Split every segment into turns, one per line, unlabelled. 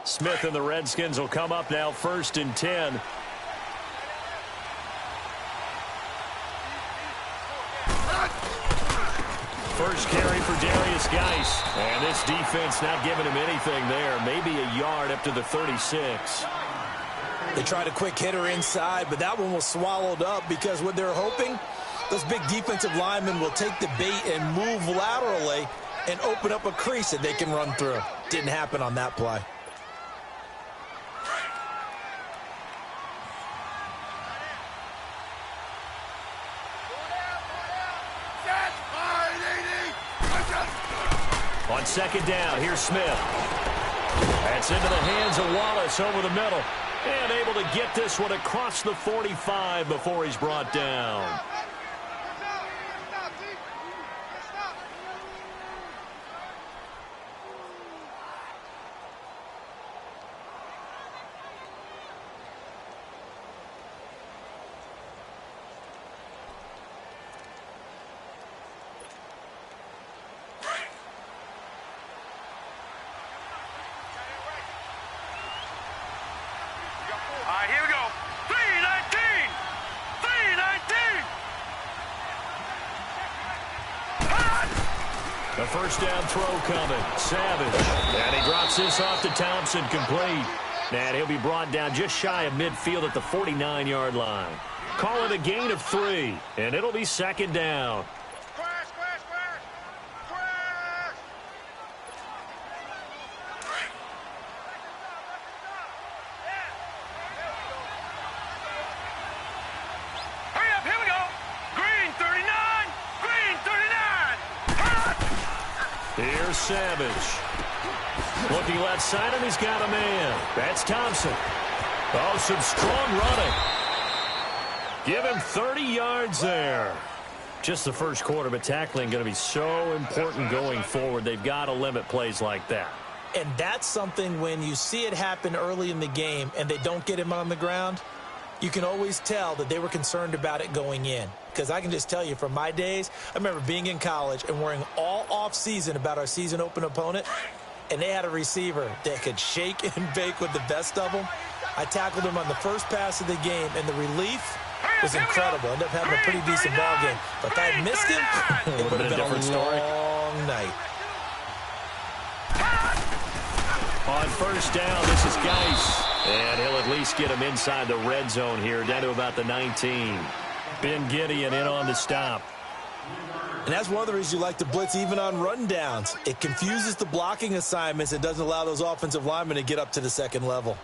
Smith and the Redskins will come up now 1st and 10. First carry for Darius Geis. And this defense not giving him anything there. Maybe a yard up to the 36.
They tried a quick hitter inside, but that one was swallowed up because what they're hoping, those big defensive linemen will take the bait and move laterally and open up a crease that they can run through. Didn't happen on that play.
On 2nd down, here's Smith. That's into the hands of Wallace over the middle. And able to get this one across the 45 before he's brought down. A first down throw coming. Savage. And he drops this off to Thompson, complete. And he'll be brought down just shy of midfield at the 49-yard line. Call it a gain of 3, and it'll be 2nd down. Here's Savage. Looking left side, and he's got a man. That's Thompson. Oh, some strong running. Give him 30 yards there. Just the first quarter, but tackling going to be so important going forward. They've got to limit plays like that.
And that's something when you see it happen early in the game and they don't get him on the ground, you can always tell that they were concerned about it going in. Because I can just tell you from my days, I remember being in college and worrying all off-season about our season open opponent, and they had a receiver that could shake and bake with the best of them. I tackled him on the first pass of the game, and the relief was incredible. Ended up having a pretty decent ball game. But if I had missed him, it would have been a long night.
On first down, this is Geis. And he'll at least get him inside the red zone here, down to about the 19. Ben Gideon in on the stop.
And that's one of the reasons you like to blitz even on rundowns. It confuses the blocking assignments. It doesn't allow those offensive linemen to get up to the second level.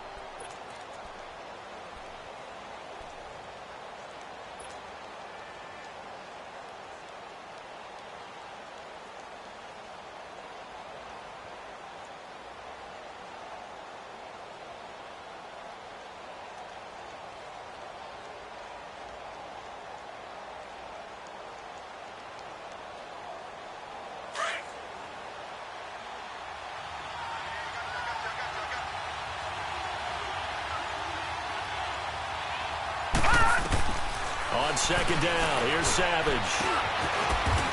On second down, here's Savage.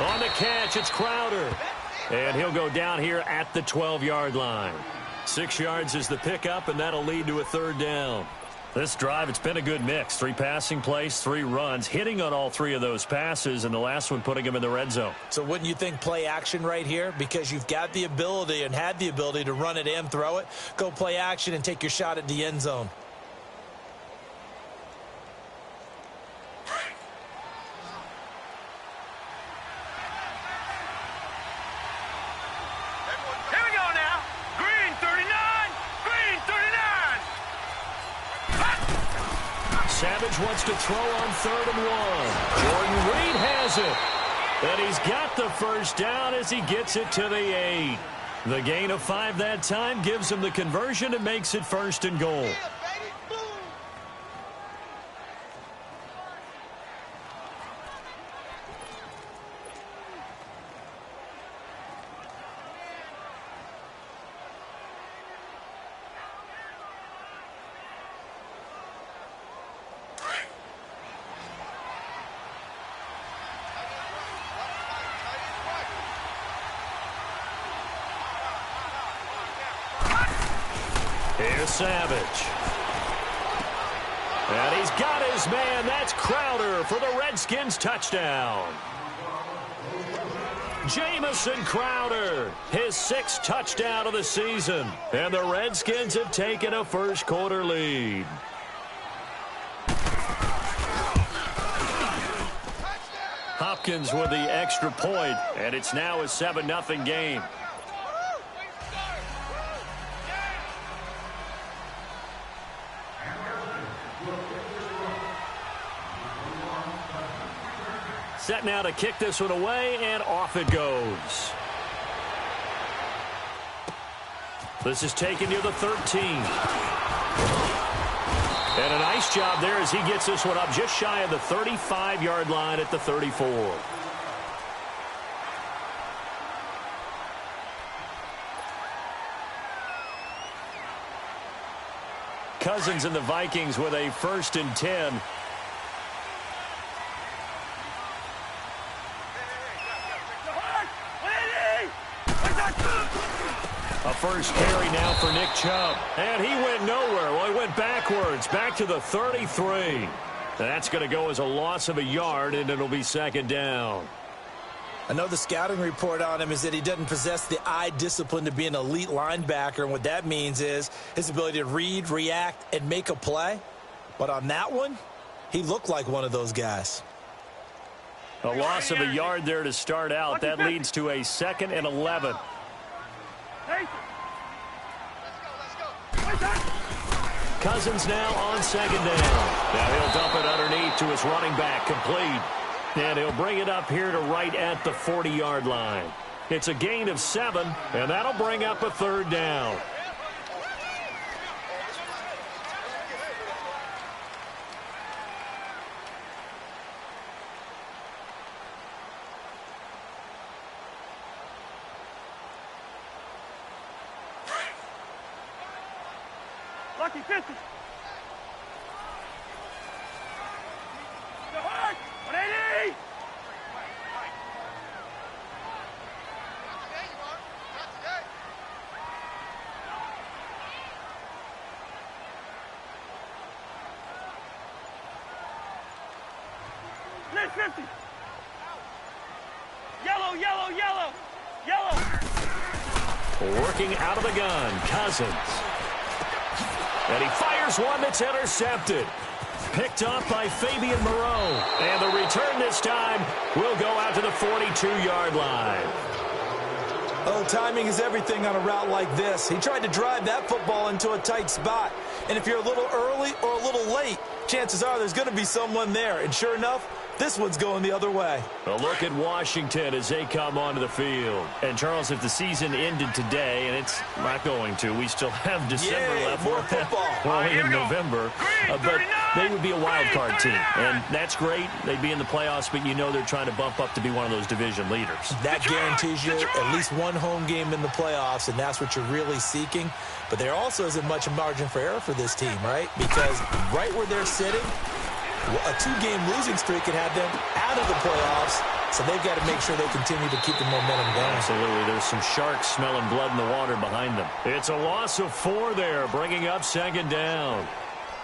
On the catch, it's Crowder. And he'll go down here at the 12-yard line. 6 yards is the pickup, and that'll lead to a third down. This drive, it's been a good mix. 3 passing plays, 3 runs, hitting on all 3 of those passes, and the last one putting him in the red zone.
So wouldn't you think play action right here? Because you've got the ability and had the ability to run it and throw it. Go play action and take your shot at the end zone.
Savage wants to throw on 3rd and 1. Jordan Reed has it. And he's got the first down as he gets it to the 8. The gain of 5 that time gives him the conversion and makes it 1st and goal. Here's Savage. And he's got his man. That's Crowder for the Redskins touchdown. Jamison Crowder, his 6th touchdown of the season. And the Redskins have taken a first-quarter lead. Hopkins with the extra point, and it's now a 7-0 game. Set now to kick this one away, and off it goes. This is taken near the 13. And a nice job there as he gets this one up just shy of the 35-yard line at the 34. Cousins and the Vikings with a 1st and 10. A first carry now for Nick Chubb. And he went nowhere. Well, he went backwards, back to the 33. That's going to go as a loss of a yard, and it'll be 2nd down.
I know the scouting report on him is that he doesn't possess the eye discipline to be an elite linebacker, and what that means is his ability to read, react, and make a play. But on that one, he looked like one of those guys.
A loss of a yard there to start out. That leads to a 2nd and 11. Cousins now on 2nd down. Now he'll dump it underneath to his running back, complete. And he'll bring it up here to right at the 40-yard line. It's a gain of 7, and that'll bring up a 3rd down.
Lucky 50. Go hard. 180. Net 50. Yellow, yellow, yellow, yellow.
Working out of the gun, Cousins. And he fires one that's intercepted. Picked up by Fabian Moreau. And the return this time will go out to the 42-yard line.
Oh, timing is everything on a route like this. He tried to drive that football into a tight spot. And if you're a little early or a little late, chances are there's going to be someone there. And sure enough, this one's going the other way.
A look at Washington as they come onto the field. And, Charles, if the season ended today, and it's not going to, we still have December left.
More football.
We're only in November. But they would be a wild card team. And that's great. They'd be in the playoffs, but you know they're trying to bump up to be one of those division leaders.
That guarantees you at least one home game in the playoffs, and that's what you're really seeking. But there also isn't much margin for error for this team, right? Because right where they're sitting, a 2-game losing streak could have them out of the playoffs, so they've got to make sure they continue to keep the momentum going.
Absolutely. There's some sharks smelling blood in the water behind them. It's a loss of 4 there, bringing up 2nd down.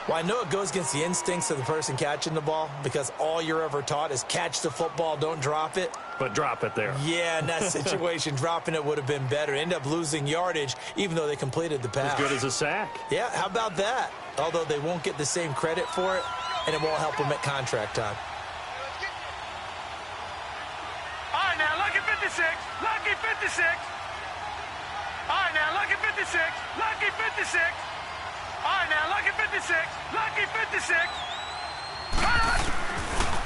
Well, I know it goes against the instincts of the person catching the ball because all you're ever taught is catch the football, don't drop it.
But drop it there.
Yeah, in that situation, dropping it would have been better. End up losing yardage, even though they completed the pass.
As good as a sack.
Yeah, how about that? Although they won't get the same credit for it, and it won't help them at contract time.
All right, now, lucky 56. Lucky 56. All right, now, lucky 56. Lucky 56. All right, now, lucky 56. Lucky 56.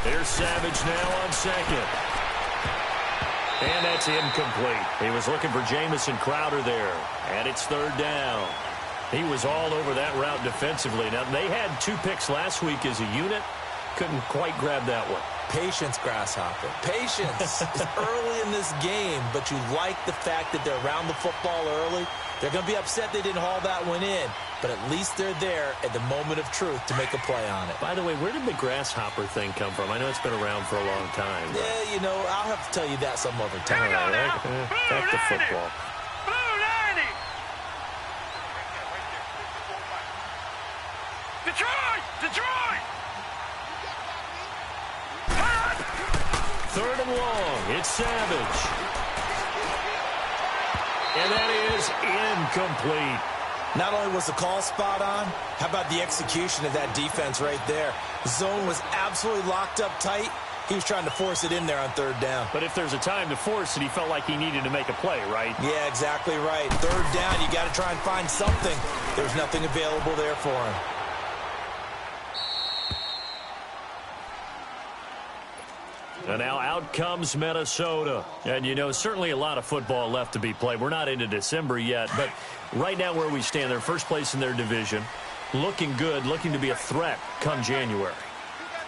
There's Savage now on 2nd. And that's incomplete. He was looking for Jamison Crowder there. And it's 3rd down. He was all over that route defensively. Now, they had 2 picks last week as a unit. Couldn't quite grab that one.
Patience, Grasshopper. Patience is early in this game, but you like the fact that they're around the football early. They're going to be upset they didn't haul that one in, but at least they're there at the moment of truth to make a play on it.
By the way, where did the Grasshopper thing come from? I know it's been around for a long time. But...
yeah, you know, I'll have to tell you that some other time.
All right, back to football.
Blue 90. Detroit!
Third and long. It's Savage. And that is incomplete.
Not only was the call spot on, how about the execution of that defense right there? The zone was absolutely locked up tight. He was trying to force it in there on third down.
But if there's a time to force it, he felt like he needed to make a play, right?
Yeah, exactly right. Third down, you got to try and find something. There's nothing available there for him.
And now out comes Minnesota. And, you know, certainly a lot of football left to be played. We're not into December yet, but right now where we stand, they're first place in their division, looking good, looking to be a threat come January.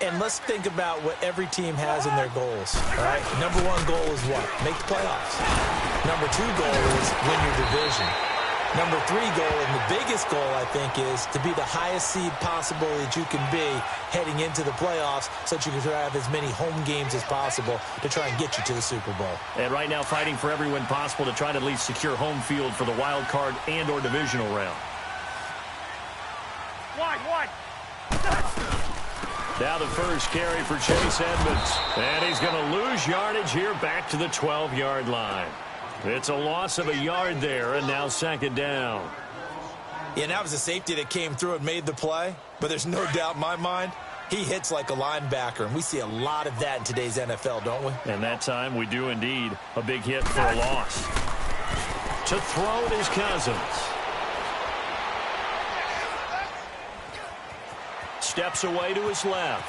And let's think about what every team has in their goals, all right? Number one goal is what? Make the playoffs. Number two goal is win your division. Number three goal, and the biggest goal, I think, is to be the highest seed possible that you can be heading into the playoffs so that you can have as many home games as possible to try and get you to the Super Bowl.
And right now fighting for every win possible to try to at least secure home field for the wild card and or divisional round.
Wide.
Now the first carry for Chase Edmonds. And he's going to lose yardage here back to the 12-yard line. It's a loss of a yard there, and now second down.
Yeah, that was a safety that came through and made the play, but there's no doubt in my mind he hits like a linebacker, and we see a lot of that in today's NFL, don't we?
And that time we do indeed. A big hit for a loss. To throw it is Cousins. Steps away to his left.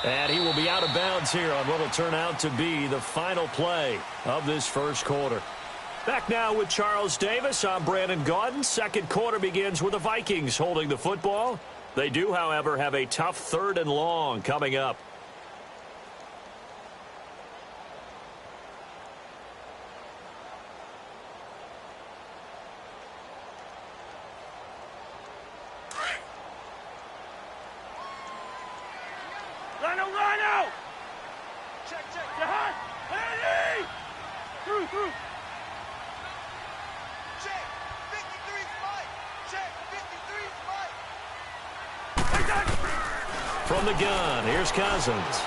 And he will be out of bounds here on what will turn out to be the final play of this first quarter. Back now with Charles Davis. I'm Brandon Gaudin. Second quarter begins with the Vikings holding the football. They do, however, have a tough third and long coming up.
Rhino! Check. Behind! Andy! Through!
Check! 53 Mike! Check! 53 Mike!
Take that!
From the gun, here's Cousins.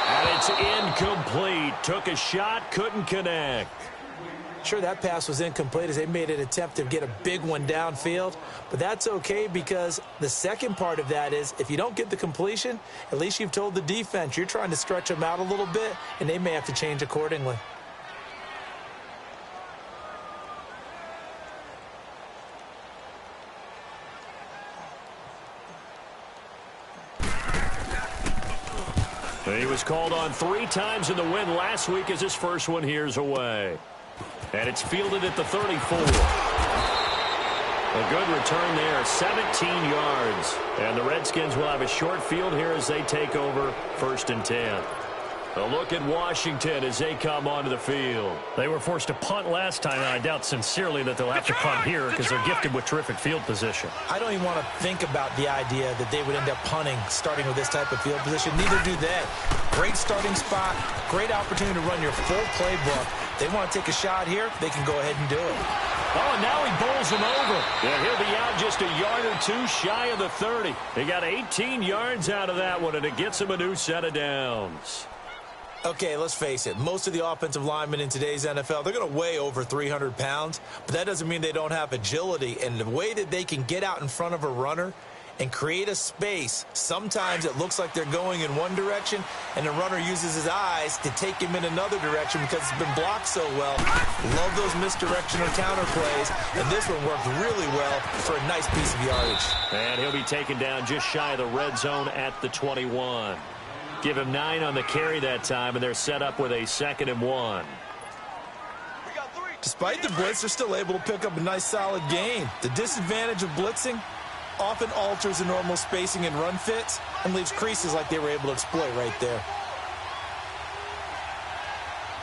And it's incomplete. Took a shot, couldn't connect.
Sure, that pass was incomplete as they made an attempt to get a big one downfield, but that's okay because the second part of that is if you don't get the completion, at least you've told the defense you're trying to stretch them out a little bit, and they may have to change accordingly.
He was called on 3 times in the win last week as his first one here's away. And it's fielded at the 34. A good return there, 17 yards. And the Redskins will have a short field here as they take over 1st and 10. A look at Washington as they come onto the field. They were forced to punt last time, and I doubt sincerely that they'll have to punt here because they're gifted with terrific field position.
I don't even want to think about the idea that they would end up punting starting with this type of field position. Neither do they. Great starting spot, great opportunity to run your full playbook. They want to take a shot here, they can go ahead and do it.
Oh, and now he bowls him over. And he'll be out just a yard or two shy of the 30. He got 18 yards out of that one, and it gets him a new set of downs.
Okay, let's face it. Most of the offensive linemen in today's NFL, they're going to weigh over 300 pounds, but that doesn't mean they don't have agility. And the way that they can get out in front of a runner and create a space, sometimes it looks like they're going in one direction, and the runner uses his eyes to take him in another direction because it's been blocked so well. Love those misdirection or counter plays, and this one worked really well for a nice piece of yardage.
And he'll be taken down just shy of the red zone at the 21. Give him 9 on the carry that time, and they're set up with a 2nd and 1.
Despite the blitz, they're still able to pick up a nice, solid gain. The disadvantage of blitzing often alters the normal spacing and run fits and leaves creases like they were able to exploit right there.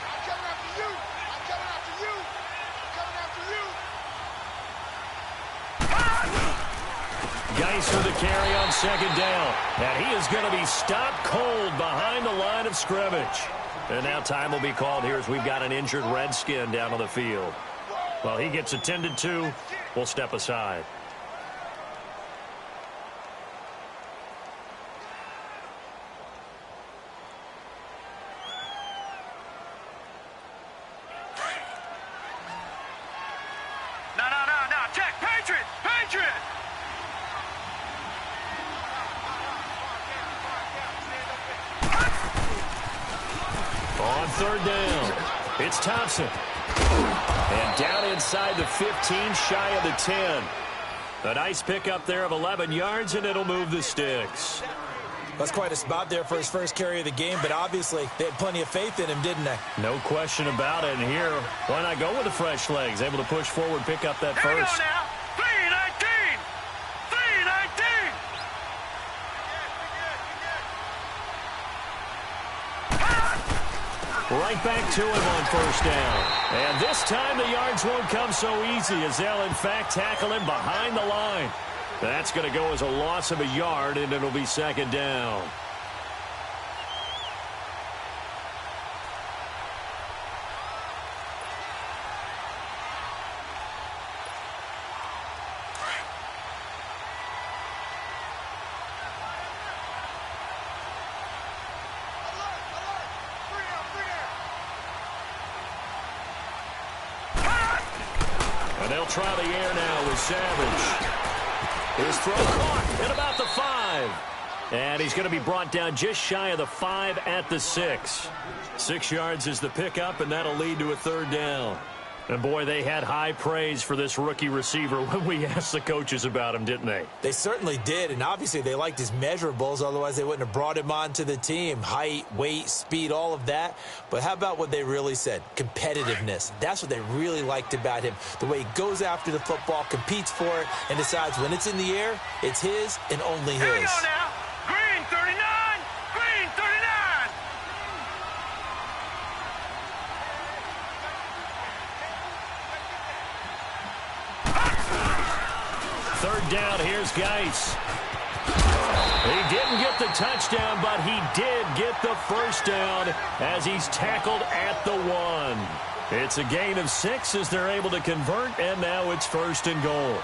I'm coming after you! I'm coming after you! I'm coming after you!
Geis for the carry on 2nd down. And he is going to be stopped cold behind the line of scrimmage. And now time will be called here as we've got an injured Redskin down on the field. While he gets attended to, we'll step aside. third down. It's Thompson. And down inside the 15, shy of the 10. A nice pickup there of 11 yards, and it'll move the sticks.
That's quite a spot there for his first carry of the game, but obviously they had plenty of faith in him, didn't they?
No question about it. And here, why not go with the fresh legs? Able to push forward, pick up that
Here we
first.
go now. 319. 319.
Right back to him on first down. And this time the yards won't come so easy as they'll, in fact, tackle him behind the line. That's going to go as a loss of a yard, and it'll be second down. And they'll try the air now with Savage. His throw caught at about the 5. And he's going to be brought down just shy of the 5 at the 6. 6 yards is the pickup, and that'll lead to a third down. And, boy, they had high praise for this rookie receiver when we asked the coaches about him, didn't they?
They certainly did, and obviously they liked his measurables. Otherwise, they wouldn't have brought him onto the team. Height, weight, speed, all of that. But how about what they really said? Competitiveness. That's what they really liked about him. The way he goes after the football, competes for it, and decides when it's in the air, it's his and only his.
Here we go now. Green 39. Green 39.
Third down, here's Geis. He didn't get the touchdown, but he did get the first down as he's tackled at the 1. It's a gain of 6 as they're able to convert, and now it's first and goal.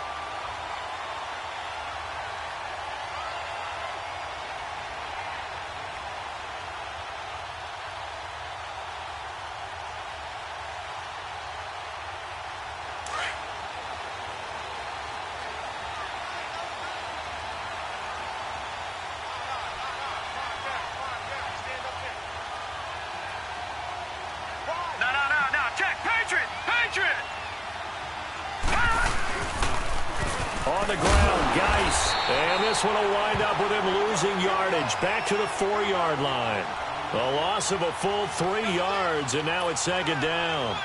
On the ground, Geis. And this one will wind up with him losing yardage back to the 4-yard line. A loss of a full 3 yards, and now it's second down.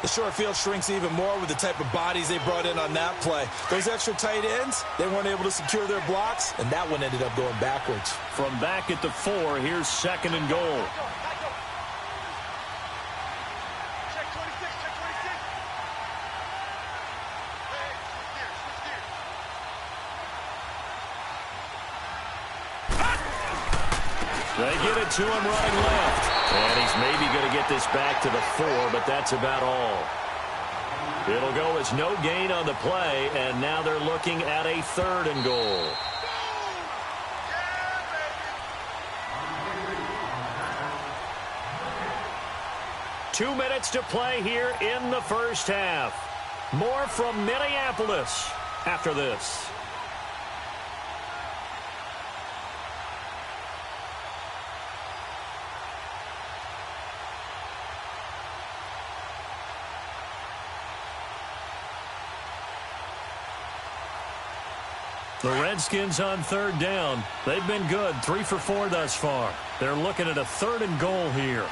The short field shrinks even more with the type of bodies they brought in on that play. Those extra tight ends, they weren't able to secure their blocks, and that one ended up going backwards.
From back at the 4, here's second and goal. They get it to him running left. And he's maybe going to get this back to the 4, but that's about all. It'll go as no gain on the play, and now they're looking at a third and goal. Two minutes to play here in the first half. More from Minneapolis after this. The Redskins on third down. They've been good, 3 for 4 thus far. They're looking at a third and goal here.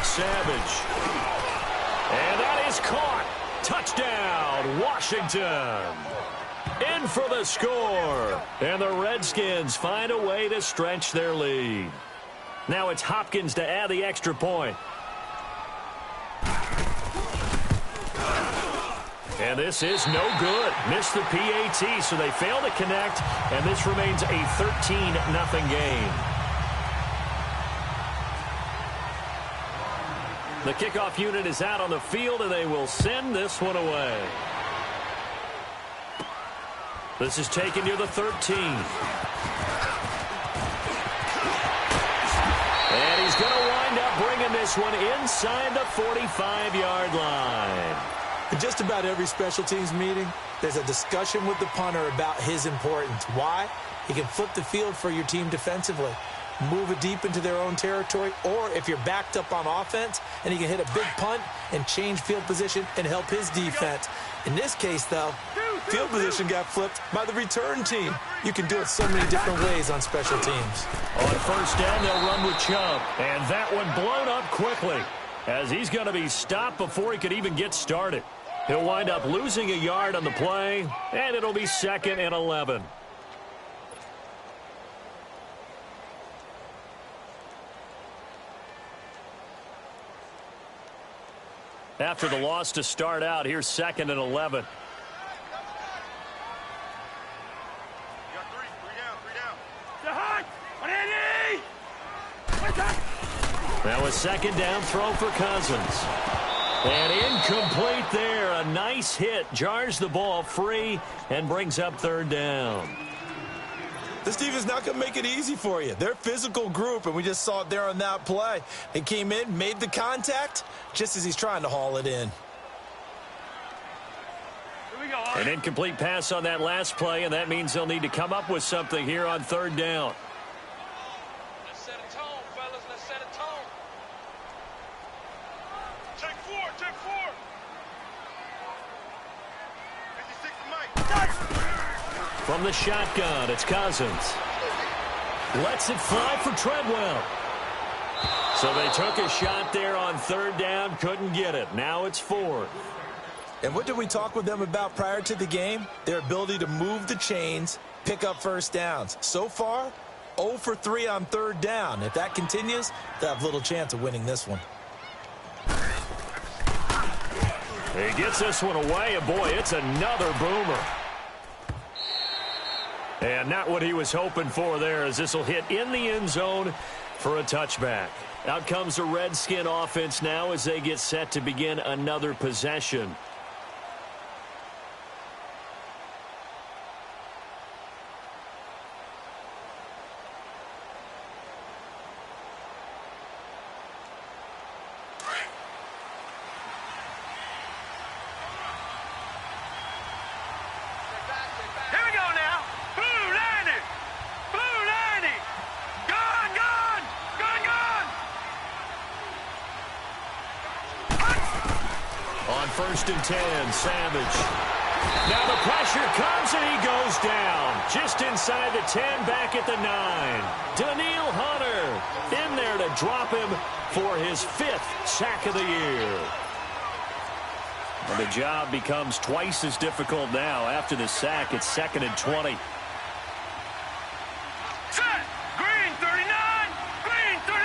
Savage. And that is caught. Touchdown, Washington. In for the score. And the Redskins find a way to stretch their lead. Now it's Hopkins to add the extra point. And this is no good. Missed the PAT, so they fail to connect, and this remains a 13-0 game. The kickoff unit is out on the field, and they will send this one away. This is taken near the 13. And he's going to wind up bringing this one inside the 45-yard line.
In just about every special teams meeting, there's a discussion with the punter about his importance. Why? He can flip the field for your team defensively, move it deep into their own territory, or if you're backed up on offense, and he can hit a big punt and change field position and help his defense. In this case, though, field position got flipped by the return team. You can do it so many different ways on special teams.
On first down, they'll run with Chubb, and that one blown up quickly as he's going to be stopped before he could even get started. He'll wind up losing a yard on the play, and it'll be 2nd and 11. After the loss to start out, here's 2nd and 11. Now a 2nd down throw for Cousins. And incomplete there. A nice hit. Jars the ball free and brings up 3rd down.
This team is not going to make it easy for you. They're a physical group, and we just saw it there on that play. They came in, made the contact, just as he's trying to haul it in.
An incomplete pass on that last play, and that means they'll need to come up with something here on 3rd down.
Let's set a tone, fellas. Let's set a tone. Take 4, take 4. 56 to Mike.
From the shotgun, it's Cousins. Lets it fly for Treadwell. So they took a shot there on 3rd down, couldn't get it. Now it's 4th.
And what did we talk with them about prior to the game? Their ability to move the chains, pick up first downs. So far, 0 for 3 on 3rd down. If that continues, they'll have little chance of winning this one.
He gets this one away, and boy, it's another boomer. And not what he was hoping for there, as this will hit in the end zone for a touchback. Out comes the Redskin offense now as they get set to begin another possession. First and 10, Savage. Now the pressure comes and he goes down. Just inside the 10, back at the 9. Daniil Hunter in there to drop him for his 5th sack of the year. And the job becomes twice as difficult now after the sack. It's 2nd and 20.
Set! Green 39! Green 39!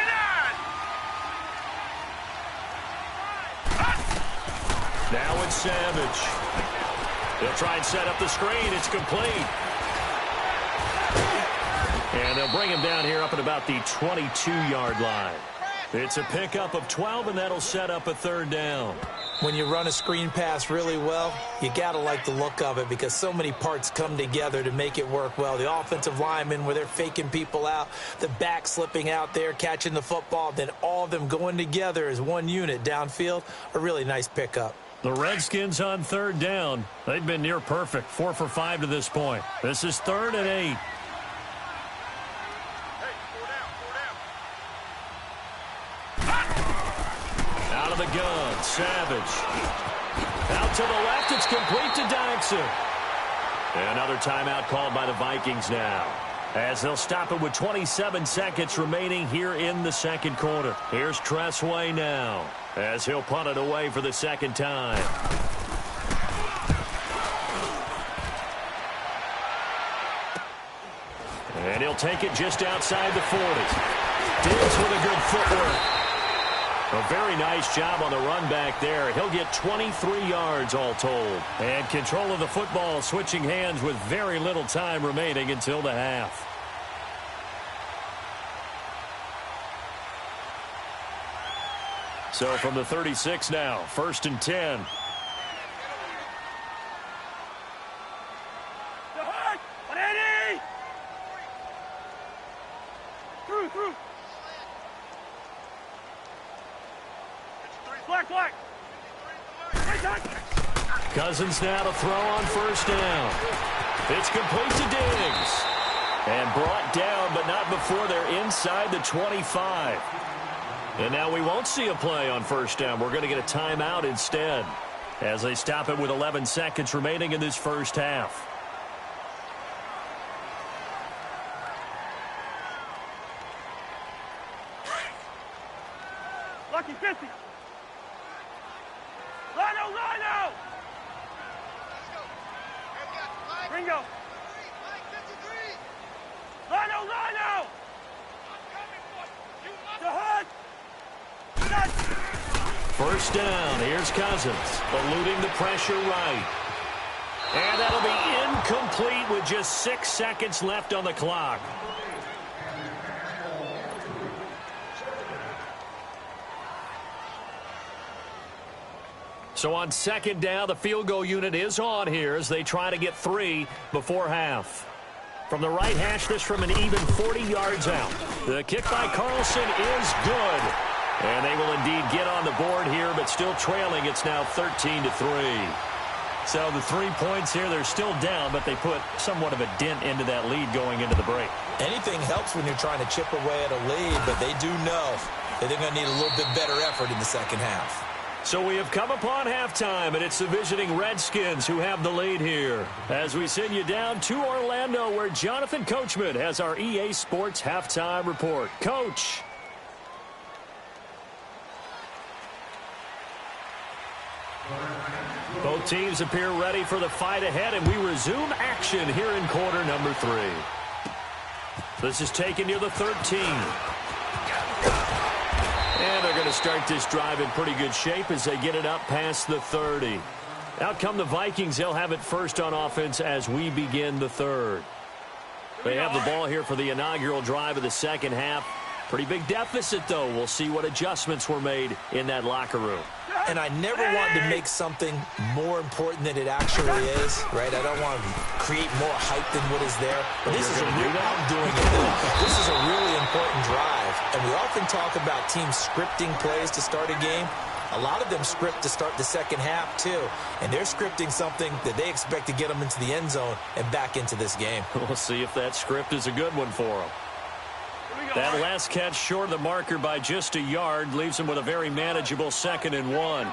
Now it's Savage. He'll try and set up the screen. It's complete. And they'll bring him down here up at about the 22-yard line. It's a pickup of 12, and that'll set up a 3rd down.
When you run a screen pass really well, you got to like the look of it because so many parts come together to make it work well. The offensive linemen, where they're faking people out, the back slipping out there, catching the football, then all of them going together as one unit downfield, a really nice pickup.
The Redskins on 3rd down. They've been near perfect, 4 for 5 to this point. This is 3rd and 8. Out of the gun, Savage. Out to the left, it's complete to Dodson. Another timeout called by the Vikings now, as they'll stop it with 27 seconds remaining here in the 2nd quarter. Here's Tressway now, as he'll punt it away for the 2nd time. And he'll take it just outside the 40. Diggs with a good footwork. A very nice job on the run back there. He'll get 23 yards all told. And control of the football switching hands with very little time remaining until the half. So from the 36 now, 1st and 10.
Through. Black.
Cousins now to throw on first down. It's complete to Diggs. And brought down, but not before they're inside the 25. And now we won't see a play on first down. We're going to get a timeout instead as they stop it with 11 seconds remaining in this first half.
Lucky 50. Lino! Ringo. Lino! To Hunt.
First down. Here's Cousins, eluding the pressure right. And that'll be incomplete with just 6 seconds left on the clock. So on second down, the field goal unit is on here as they try to get 3 before half. From the right hash, this from an even 40 yards out. The kick by Carlson is good. And they will indeed get on the board here, but still trailing. It's now 13-3. So the 3 points here, they're still down, but they put somewhat of a dent into that lead going into the break.
Anything helps when you're trying to chip away at a lead, but they do know that they're going to need a little bit better effort in the second half.
So we have come upon halftime, and it's the visiting Redskins who have the lead here. As we send you down to Orlando, where Jonathan Coachman has our EA Sports halftime report. Coach. Both teams appear ready for the fight ahead, and we resume action here in quarter number 3. This is taken near the 13. And they're going to start this drive in pretty good shape as they get it up past the 30. Out come the Vikings. They'll have it first on offense as we begin the third. They have the ball here for the inaugural drive of the second half. Pretty big deficit, though. We'll see what adjustments were made in that locker room.
And I never want to make something more important than it actually is, right? I don't want to create more hype than what is there. But this is a real, I'm doing it though. This is a really important drive. And we often talk about teams scripting plays to start a game. A lot of them script to start the second half, too. And they're scripting something that they expect to get them into the end zone and back into this game.
We'll see if that script is a good one for them. That last catch short of the marker by just a yard leaves him with a very manageable 2nd and 1.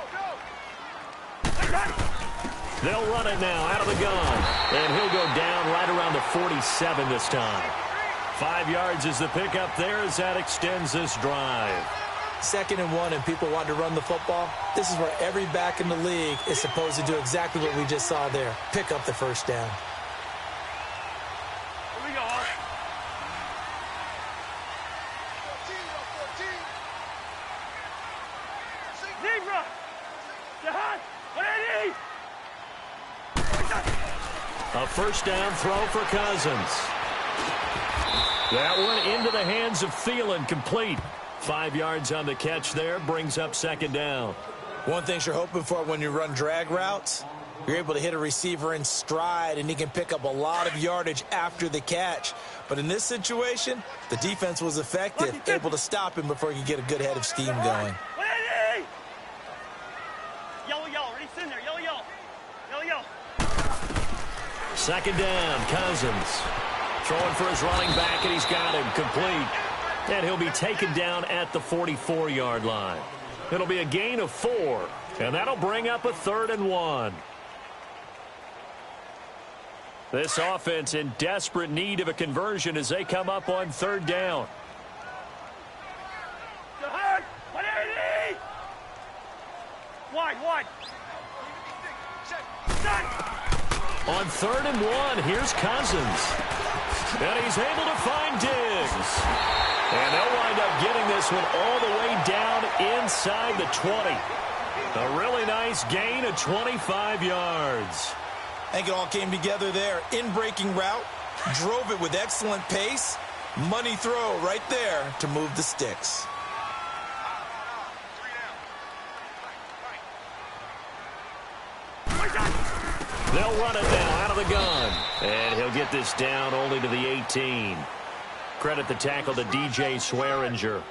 They'll run it now out of the gun. And he'll go down right around the 47 this time. 5 yards is the pickup there as that extends this drive.
2nd and 1 and people want to run the football. This is where every back in the league is supposed to do exactly what we just saw there. Pick up the first down.
Here we go. Zebra. Jahan. 180.
A first down throw for Cousins. That one into the hands of Thielen, complete. 5 yards on the catch there, brings up 2nd down.
One thing you're hoping for when you run drag routes, you're able to hit a receiver in stride, and he can pick up a lot of yardage after the catch. But in this situation, the defense was effective, able to stop him before he could get a good head of steam going.
180. Yellow. Ready, in there. Yellow.
2nd down, Cousins. Throwing for his running back, and he's got him complete. And he'll be taken down at the 44-yard line. It'll be a gain of 4, and that'll bring up a 3rd and 1. This offense in desperate need of a conversion as they come up on 3rd down.
180. Wide.
On 3rd and 1, here's Cousins. And he's able to find Diggs. And they'll wind up getting this one all the way down inside the 20. A really nice gain of 25 yards.
I think it all came together there. In-breaking route, drove it with excellent pace. Money throw right there to move the sticks.
They'll run it now out of the gun. And he'll get this down only to the 18. Credit the tackle to DJ Swearinger.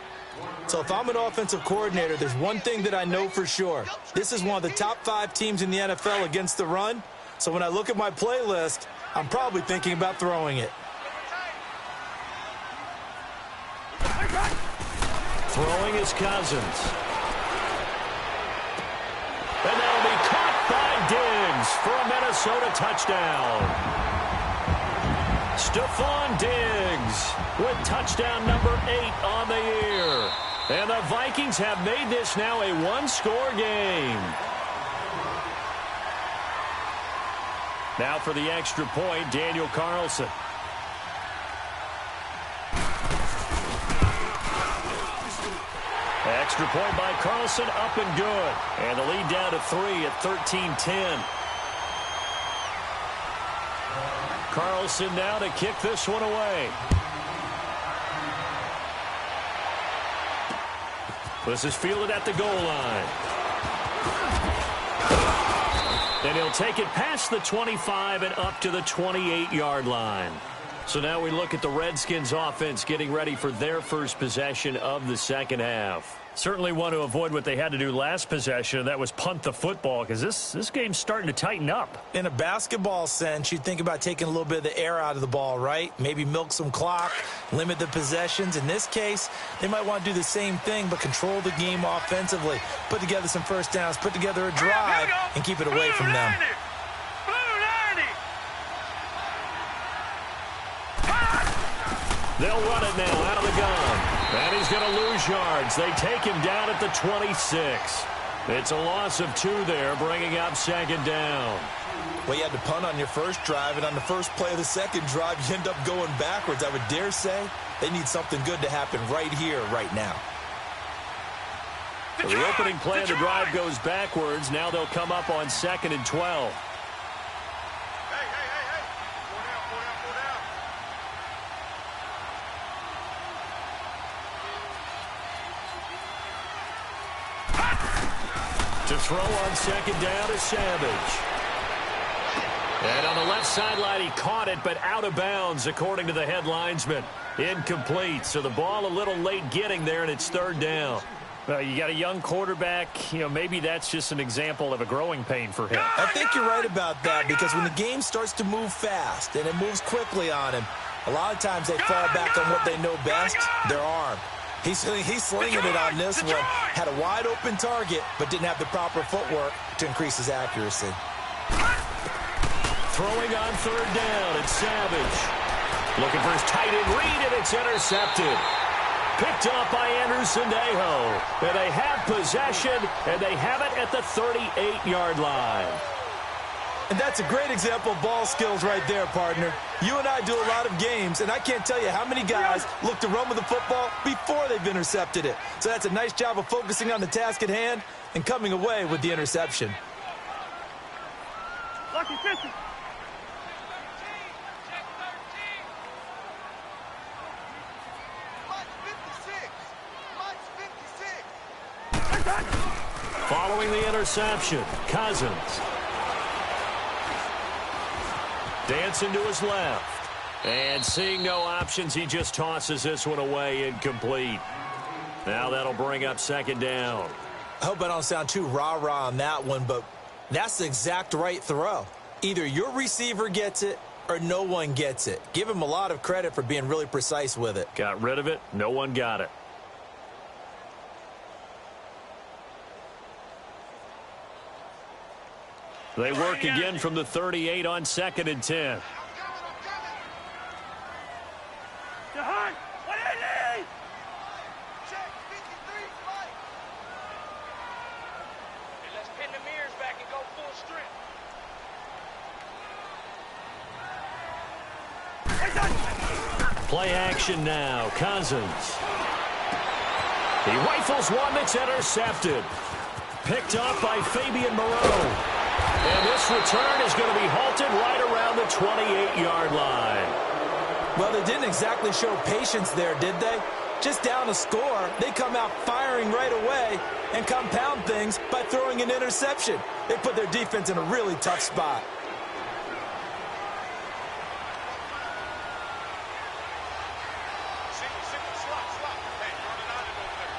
So if I'm an offensive coordinator, there's one thing that I know for sure. This is one of the top 5 teams in the NFL against the run. So when I look at my playlist, I'm probably thinking about throwing it.
Throwing is Cousins. And that'll be caught by Diggs for a Minnesota touchdown. Stephon Diggs with touchdown number 8 on the year. And the Vikings have made this now a one-score game. Now for the extra point, Daniel Carlson. Extra point by Carlson, up and good. And the lead down to 3 at 13-10. Carlson now to kick this one away. This is fielded at the goal line. And he'll take it past the 25 and up to the 28-yard line. So now we look at the Redskins offense getting ready for their first possession of the second half. Certainly want to avoid what they had to do last possession, and that was punt the football, because this game's starting to tighten up.
In a basketball sense, you think about taking a little bit of the air out of the ball, right? Maybe milk some clock, limit the possessions. In this case, they might want to do the same thing, but control the game offensively. Put together some first downs, put together a drive, and keep it away from them.
They'll run it now out of the gun. And he's going to lose yards. They take him down at the 26. It's a loss of 2 there, bringing up second down.
Well, you had to punt on your first drive, and on the first play of the second drive, you end up going backwards. I would dare say they need something good to happen right here, right now.
So the opening play of the drive goes backwards. Now they'll come up on 2nd and 12. To throw on second down is Savage. And on the left sideline, he caught it, but out of bounds, according to the head linesman. Incomplete. So the ball a little late getting there, and it's 3rd down. Well, you got a young quarterback. Maybe that's just an example of a growing pain for him.
I think you're right about that, because when the game starts to move fast and it moves quickly on him, a lot of times they fall back on what they know best, their arm. He's slinging it on this one. Had a wide-open target, but didn't have the proper footwork to increase his accuracy.
Throwing on 3rd down, it's Savage. Looking for his tight end read, and it's intercepted. Picked up by Anderson Dejo. And they have possession, and they have it at the 38-yard line.
And that's a great example of ball skills right there, partner. You and I do a lot of games, and I can't tell you how many guys look to run with the football before they've intercepted it. So that's a nice job of focusing on the task at hand and coming away with the interception.
Lucky 50.
Following the interception, Cousins. Dancing to his left. And seeing no options, he just tosses this one away, incomplete. Now that'll bring up second down.
I hope I don't sound too rah-rah on that one, but that's the exact right throw. Either your receiver gets it or no one gets it. Give him a lot of credit for being really precise with it.
Got rid of it. No one got it. They work again from the 38 on 2nd and 10.
What do you need?
Check, 53, fight.
Hey, let's pin the mirrors back and go full strength.
Play action now. Cousins. He rifles one that's intercepted. Picked up by Fabian Moreau. And this return is going to be halted right around the 28-yard line.
Well, they didn't exactly show patience there, did they? Just down a score, they come out firing right away and compound things by throwing an interception. They put their defense in a really tough spot.
Slot. Hey, run it out of over there.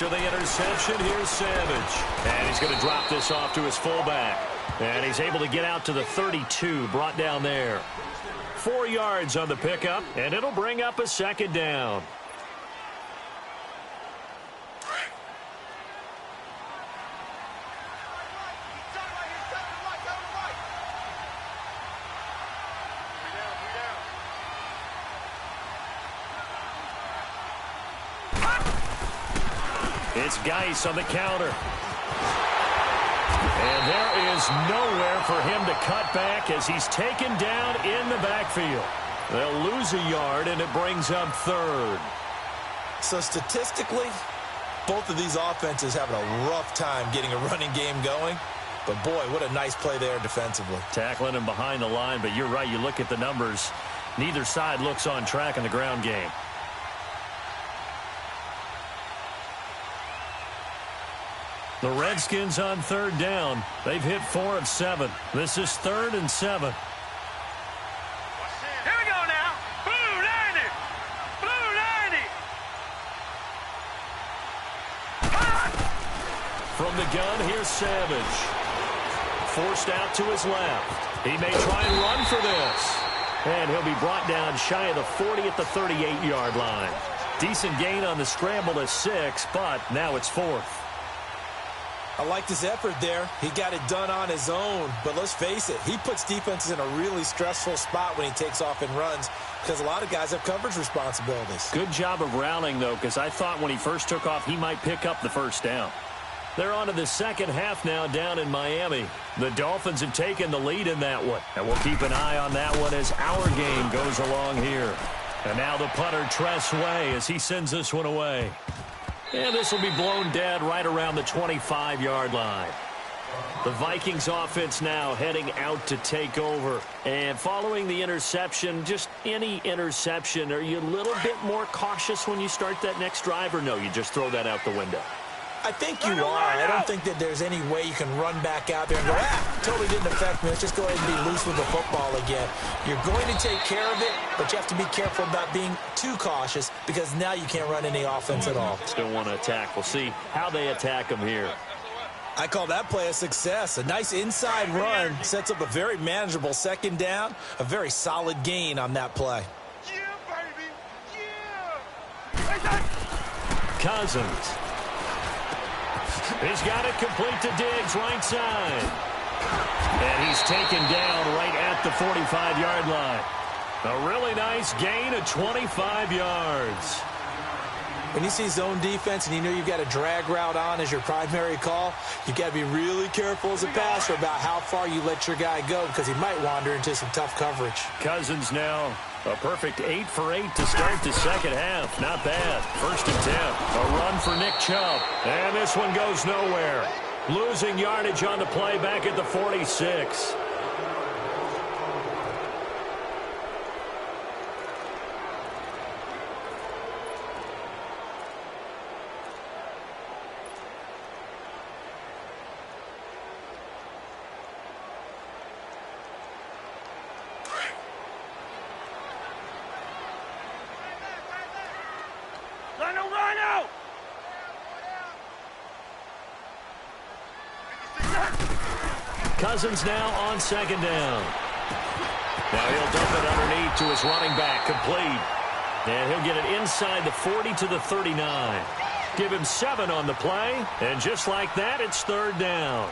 After the interception, here's Savage. And he's going to drop this off to his fullback. And he's able to get out to the 32, brought down there. 4 yards on the pickup, and it'll bring up a second down. It's Geis on the counter. And there is nowhere for him to cut back as he's taken down in the backfield. They'll lose a yard, and it brings up third.
So statistically, both of these offenses having a rough time getting a running game going. But, boy, what a nice play there defensively.
Tackling him behind the line, but you're right. You look at the numbers. Neither side looks on track in the ground game. The Redskins on third down. They've hit 4 of 7. This is 3rd and 7.
Here we go now. Blue 90. Blue 90.
From the gun, here's Savage. Forced out to his left. He may try and run for this. And he'll be brought down shy of the 40 at the 38-yard line. Decent gain on the scramble to 6, but now it's 4th.
I liked his effort there. He got it done on his own. But let's face it, he puts defenses in a really stressful spot when he takes off and runs because a lot of guys have coverage responsibilities.
Good job of rounding, though, because I thought when he first took off, he might pick up the first down. They're on to the second half now down in Miami. The Dolphins have taken the lead in that one. And we'll keep an eye on that one as our game goes along here. And now the punter, Tress Way, as he sends this one away. And this will be blown dead right around the 25-yard line. The Vikings offense now heading out to take over. And following the interception, just any interception, are you a little bit more cautious when you start that next drive, or no, you just throw that out the window?
I think you are. I don't think that there's any way you can run back out there and go, totally didn't affect me. Let's just go ahead and be loose with the football again. You're going to take care of it, but you have to be careful about being too cautious because now you can't run any offense at all.
Still want to attack. We'll see how they attack them here.
I call that play a success. A nice inside run sets up a very manageable second down, a very solid gain on that play.
Yeah, baby. Yeah.
Cousins. He's got it complete to Diggs, right side. And he's taken down right at the 45-yard line. A really nice gain of 25 yards.
When you see zone defense and you know you've got a drag route on as your primary call, you've got to be really careful as a passer about how far you let your guy go because he might wander into some tough coverage.
Cousins now a perfect 8 for 8 to start the second half. Not bad. 1st and 10. A run for Nick Chubb. And this one goes nowhere. Losing yardage on the play back at the 46.
Rhino!
Cousins now on second down. Now he'll dump it underneath to his running back, complete. And he'll get it inside the 40 to the 39. Give him 7 on the play, and just like that, it's 3rd down.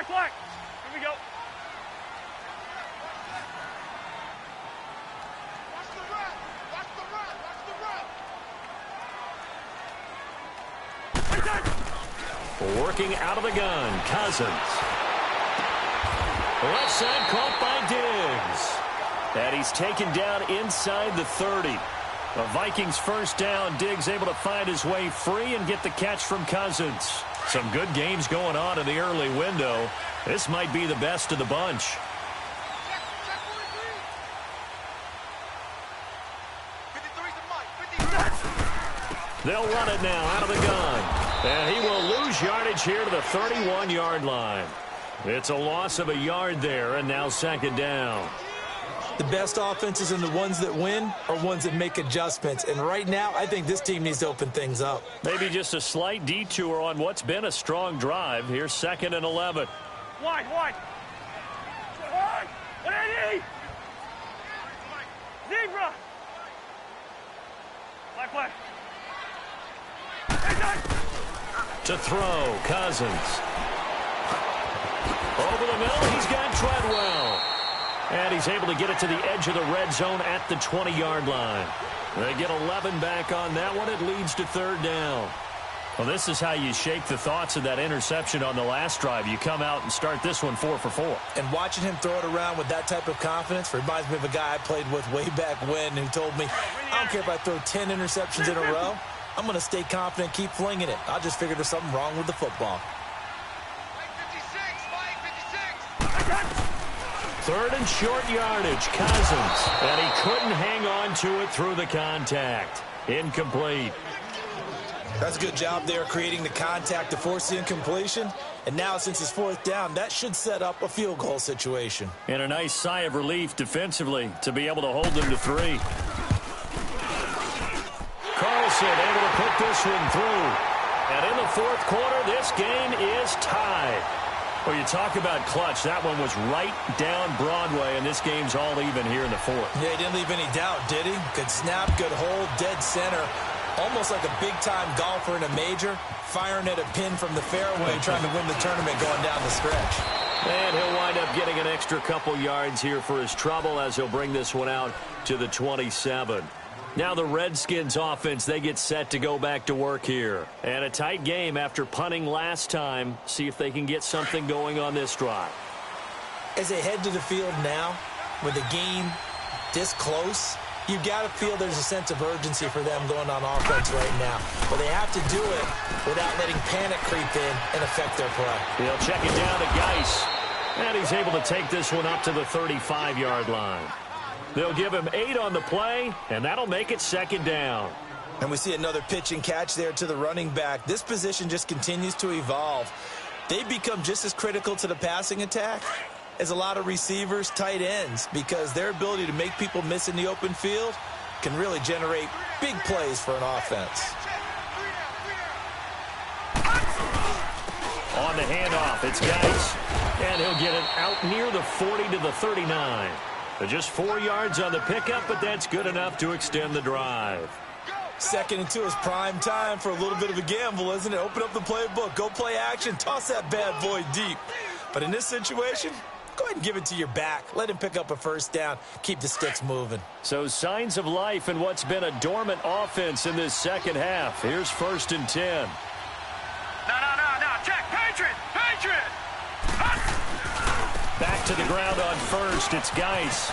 Black. Here we go.
Watch the run. Watch the run. Watch the run.
Working out of the gun, Cousins. Left side caught by Diggs. And he's taken down inside the 30. The Vikings first down. Diggs able to find his way free and get the catch from Cousins. Some good games going on in the early window. This might be the best of the bunch.
Check 43. 53's the mic. 53.
They'll run it now out of the gun. And he will lose yardage here to the 31-yard line. It's a loss of a yard there, and now second down.
The best offenses and the ones that win are ones that make adjustments. And right now, I think this team needs to open things up.
Maybe just a slight detour on what's been a strong drive. Here's 2nd and 11.
Wide. Ready? Zebra. Play.
To throw, Cousins. Over the middle, he's got Treadwell. And he's able to get it to the edge of the red zone at the 20-yard line. They get 11 back on that one. It leads to 3rd down. Well, this is how you shake the thoughts of that interception on the last drive. You come out and start this one 4 for 4.
And watching him throw it around with that type of confidence reminds me of a guy I played with way back when who told me, I don't care if I throw 10 interceptions in a row. I'm going to stay confident, keep flinging it. I just figured there's something wrong with the football.
3rd and short yardage, Cousins. And he couldn't hang on to it through the contact. Incomplete.
That's a good job there creating the contact to force the incompletion. And now since it's 4th down, that should set up a field goal situation.
And a nice sigh of relief defensively to be able to hold them to 3. Carlson able to put this one through. And in the 4th quarter, this game is tied. Well, you talk about clutch. That one was right down Broadway, and this game's all even here in the 4th.
Yeah, he didn't leave any doubt, did he? Good snap, good hold, dead center. Almost like a big-time golfer in a major, firing at a pin from the fairway, trying to win the tournament going down the stretch.
And he'll wind up getting an extra couple yards here for his trouble as he'll bring this one out to the 27. Now the Redskins offense, they get set to go back to work here. And a tight game after punting last time. See if they can get something going on this drive.
As they head to the field now, with the game this close, you've got to feel there's a sense of urgency for them going on offense right now. But they have to do it without letting panic creep in and affect their play.
He'll check it down to Geis. And he's able to take this one up to the 35-yard line. They'll give him 8 on the play, and that'll make it 2nd down.
And we see another pitch and catch there to the running back. This position just continues to evolve. They become just as critical to the passing attack as a lot of receivers, tight ends, because their ability to make people miss in the open field can really generate big plays for an offense.
On the handoff, it's Geis. And he'll get it out near the 40 to the 39. Just 4 yards on the pickup, but that's good enough to extend the drive.
2nd and 2 is prime time for a little bit of a gamble, isn't it? Open up the playbook, go play action, toss that bad boy deep. But in this situation, go ahead and give it to your back. Let him pick up a 1st down. Keep the sticks moving.
So signs of life in what's been a dormant offense in this 2nd half. Here's 1st and 10.
No. Check. Patriot.
Back to the ground on 1st. It's Geis.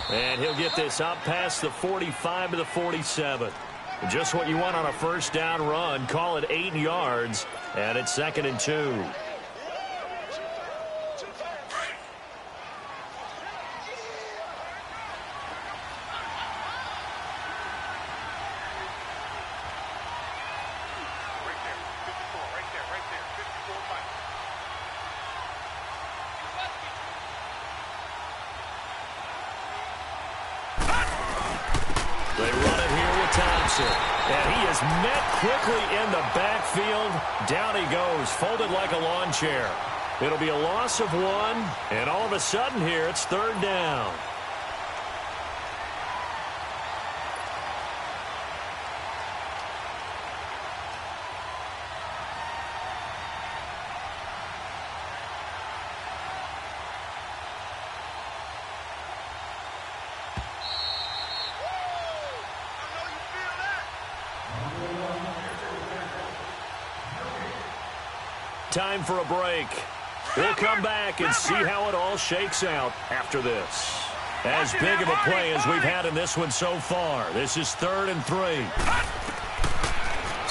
And he'll get this up past the 45 to the 47. Just what you want on a 1st down run. Call it 8 yards. And it's 2nd and 2. And he is met quickly in the backfield. Down he goes, folded like a lawn chair. It'll be a loss of 1, and all of a sudden here, it's 3rd down. Time for a break. We'll come back and see how it all shakes out after this. As big of a play as we've had in this one so far. This is 3rd and 3.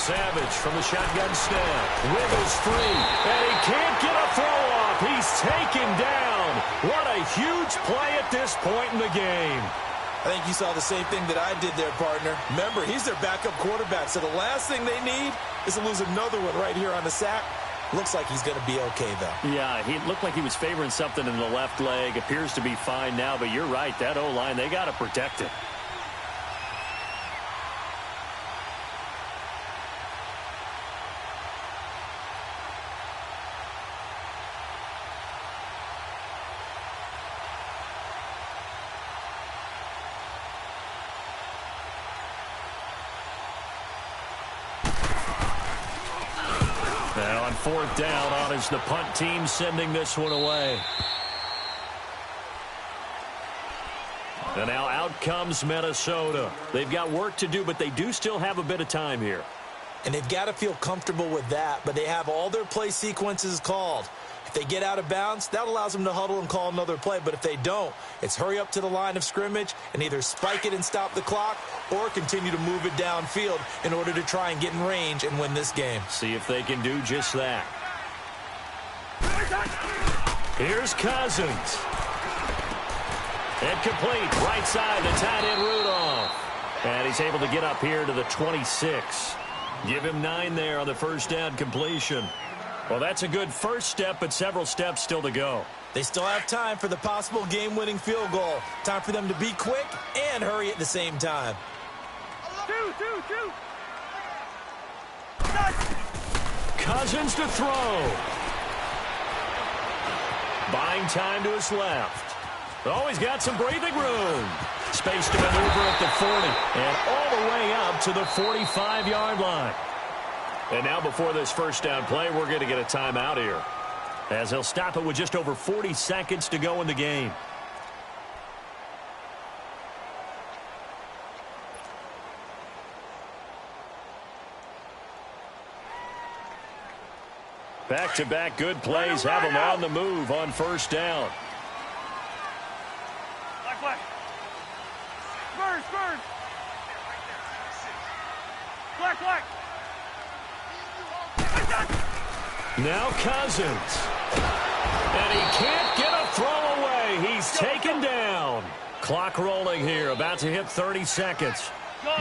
Savage from the shotgun snap. Wiggles free. And he can't get a throw off. He's taken down. What a huge play at this point in the game.
I think you saw the same thing that I did there, partner. Remember, he's their backup quarterback, so the last thing they need is to lose another one right here on the sack. Looks like he's going to be okay, though.
Yeah, he looked like he was favoring something in the left leg. Appears to be fine now, but you're right. That O-line, they got to protect it. Now on fourth down, on is the punt team sending this one away. And now out comes Minnesota. They've got work to do, but they do still have a bit of time here.
And they've got to feel comfortable with that, but they have all their play sequences called. If they get out of bounds, that allows them to huddle and call another play. But if they don't, it's hurry up to the line of scrimmage and either spike it and stop the clock or continue to move it downfield in order to try and get in range and win this game.
See if they can do just that. Here's Cousins. Incomplete. Right side, the tight end Rudolph. And he's able to get up here to the 26. Give him 9 there on the first down completion. Well, that's a good first step, but several steps still to go.
They still have time for the possible game-winning field goal. Time for them to be quick and hurry at the same time.
Cousins to throw. Buying time to his left. Oh, he's got some breathing room. Space to maneuver at the 40 and all the way up to the 45-yard line. And now before this first down play, we're going to get a timeout here, as he'll stop it with just over 40 seconds to go in the game. Back-to-back good plays have him on the move on first down.
Black.
Now Cousins. And he can't get a throw away. He's taken down. Clock rolling here, about to hit 30 seconds.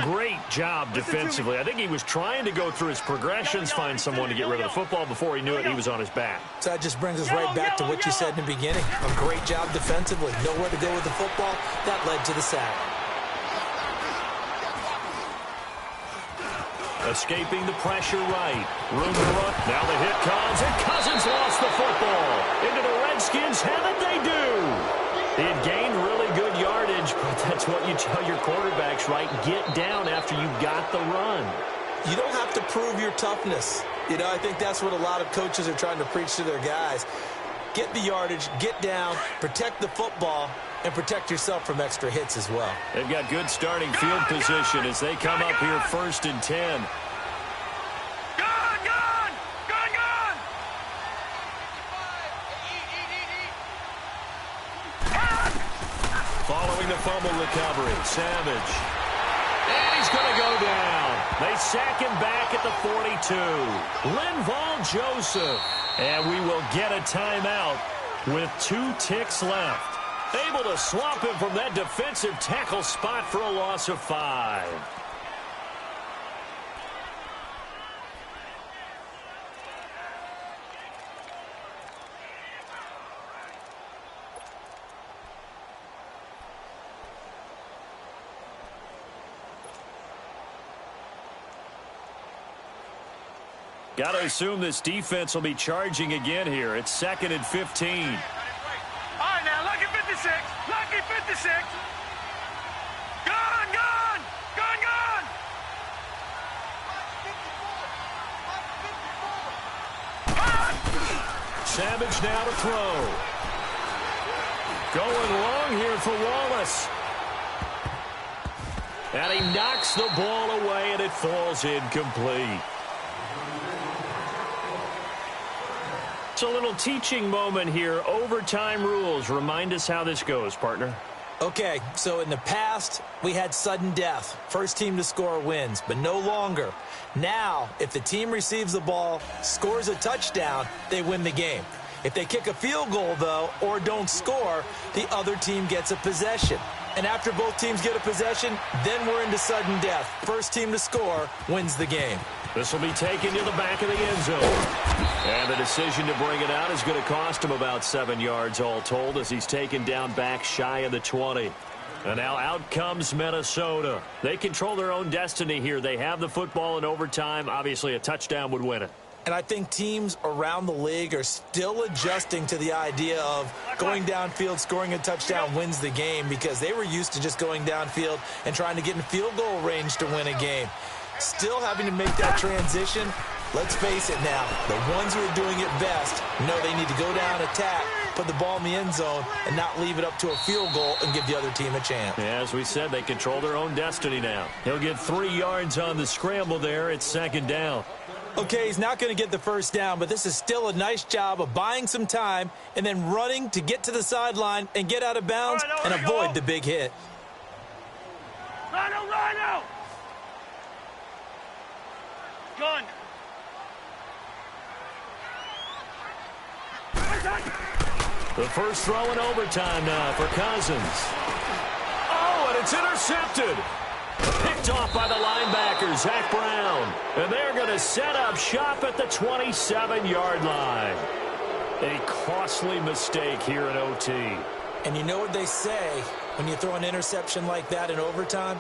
Great job defensively. I think he was trying to go through his progressions, find someone to get rid of the football. Before he knew it, he was on his back.
So that just brings us right back to what you said in the beginning. A great job defensively. Nowhere to go with the football. That led to the sack.
Escaping the pressure right. Room to run. Now the hit comes, and Cousins lost the football. Into the Redskins have it, they do. He had gained really good yardage, but that's what you tell your quarterbacks, right? Get down after you got the run.
You don't have to prove your toughness. You know, I think that's what a lot of coaches are trying to preach to their guys. Get the yardage, get down, protect the football, and protect yourself from extra hits as well.
They've got good starting field position as they come up here 1st and 10. Following the fumble recovery, Savage. And he's going to go down. They sack him back at the 42. Linval Joseph. And we will get a timeout with 2 ticks left. Able to swamp him from that defensive tackle spot for a loss of 5. Got to assume this defense will be charging again here. It's 2nd and 15.
All right, now, lucky 56. Lucky 56. Gone.
Savage now to throw. Going long here for Wallace. And he knocks the ball away, and it falls incomplete. It's a little teaching moment here. Overtime rules. Remind us how this goes, partner.
Okay, so in the past, we had sudden death. First team to score wins, but no longer. Now, if the team receives the ball, scores a touchdown, they win the game. If they kick a field goal, though, or don't score, the other team gets a possession. And after both teams get a possession, then we're into sudden death. First team to score wins the game.
This will be taken to the back of the end zone. And the decision to bring it out is going to cost him about 7 yards all told as he's taken down back shy of the 20. And now out comes Minnesota. They control their own destiny here. They have the football in overtime. Obviously, a touchdown would win it.
And I think teams around the league are still adjusting to the idea of going downfield, scoring a touchdown wins the game, because they were used to just going downfield and trying to get in field goal range to win a game. Still having to make that transition. Let's face it now, the ones who are doing it best know they need to go down, attack, put the ball in the end zone, and not leave it up to a field goal and give the other team a chance.
Yeah, as we said, they control their own destiny now. He'll get 3 yards on the scramble there. It's second down.
Okay, he's not going to get the first down, but this is still a nice job of buying some time and then running to get to the sideline and get out of bounds and avoid the big hit.
Rhino! Gun!
The first throw in overtime now for Cousins. Oh, and it's intercepted. Picked off by the linebacker, Zach Brown. And they're going to set up shop at the 27-yard line. A costly mistake here in OT.
And you know what they say, when you throw an interception like that in overtime,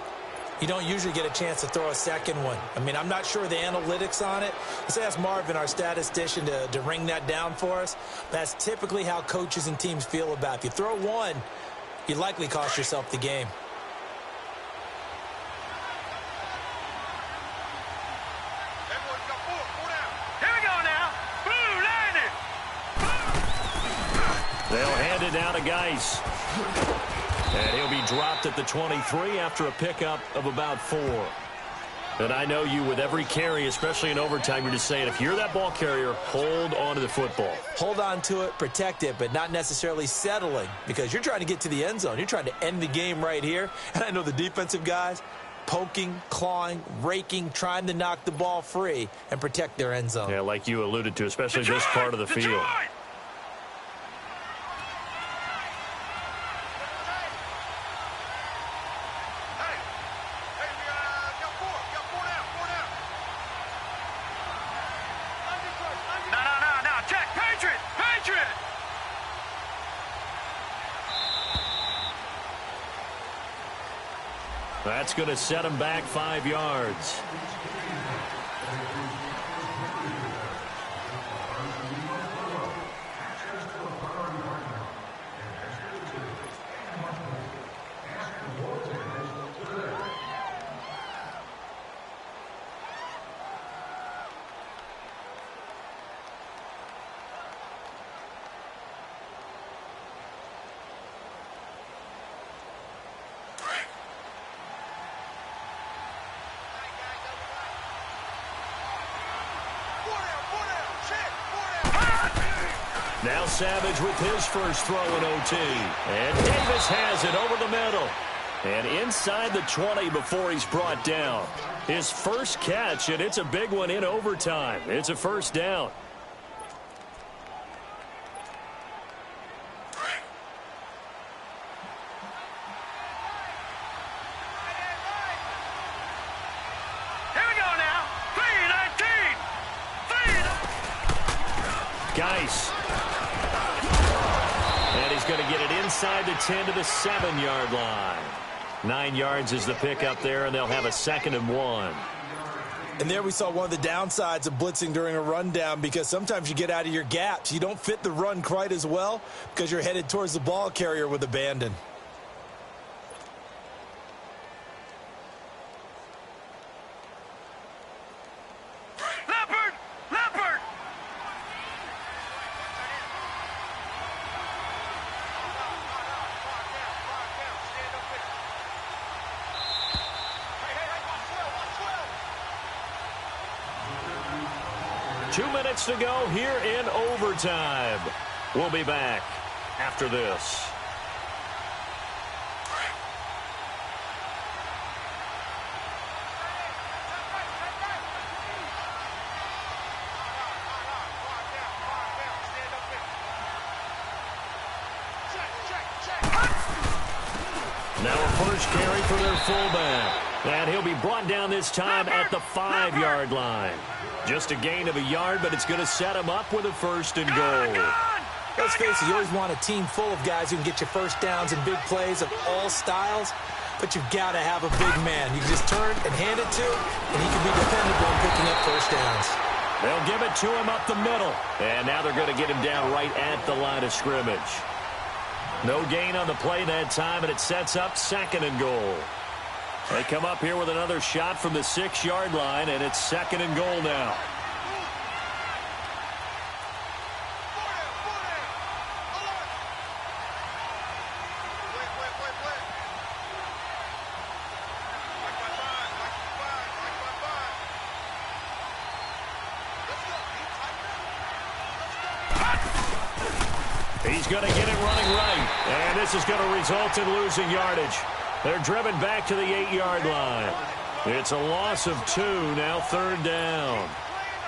you don't usually get a chance to throw a second one. I mean, I'm not sure the analytics on it. Let's ask Marvin, our statistician, to ring that down for us. That's typically how coaches and teams feel about it. If you throw one, you likely cost yourself the game.
They'll hand it down to Geis. And he'll be dropped at the 23 after a pickup of about 4. And I know you, with every carry, especially in overtime, you're just saying, if you're that ball carrier, hold on to the football.
Hold on to it, protect it, but not necessarily settling, because you're trying to get to the end zone. You're trying to end the game right here. And I know the defensive guys poking, clawing, raking, trying to knock the ball free and protect their end zone.
Yeah, like you alluded to, especially this part of the field. That's going to set him back 5 yards. Now Savage with his first throw in OT. And Davis has it over the middle. And inside the 20 before he's brought down. His first catch, and it's a big one in overtime. It's a first down.
Here we go now. 3-19.
Geis. And he's going to get it inside the 10 to the 7-yard line. 9 yards is the pickup there, and they'll have a 2nd and 1.
And there we saw one of the downsides of blitzing during a rundown, because sometimes you get out of your gaps. You don't fit the run quite as well because you're headed towards the ball carrier with abandon.
Leopard!
2 minutes to go here in overtime. We'll be back after this. Now a first carry for their fullback. And he'll be brought down this time at the 5-yard line. Just a gain of a yard, but it's going to set him up with a 1st and goal.
Let's face it, you always want a team full of guys who can get you first downs and big plays of all styles, but you've got to have a big man. You can just turn and hand it to him, and he can be dependable on picking up first downs.
They'll give it to him up the middle, and now they're going to get him down right at the line of scrimmage. No gain on the play that time, and it sets up 2nd and goal. They come up here with another shot from the 6-yard line, and it's 2nd and goal now. He's going to get it running right, and this is going to result in losing yardage. They're driven back to the 8-yard line. It's a loss of 2, now 3rd down.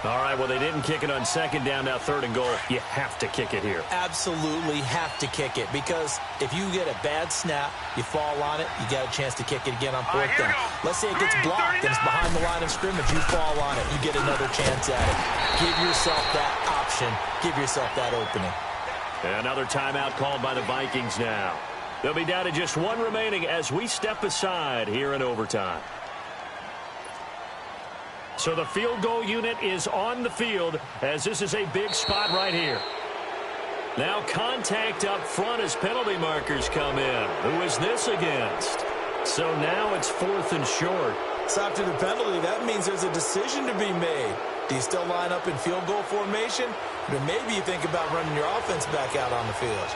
All right, well, they didn't kick it on 2nd down, now 3rd and goal. You have to kick it here.
Absolutely have to kick it, because if you get a bad snap, you fall on it, you got a chance to kick it again on 4th down. Let's say it gets blocked and it's behind the line of scrimmage, you fall on it, you get another chance at it. Give yourself that option. Give yourself that opening.
Another timeout called by the Vikings now. They'll be down to just 1 remaining as we step aside here in overtime. So the field goal unit is on the field as this is a big spot right here. Now contact up front as penalty markers come in. Who is this against? So now it's 4th and short.
So after the penalty, that means there's a decision to be made. Do you still line up in field goal formation? Or maybe you think about running your offense back out on the field.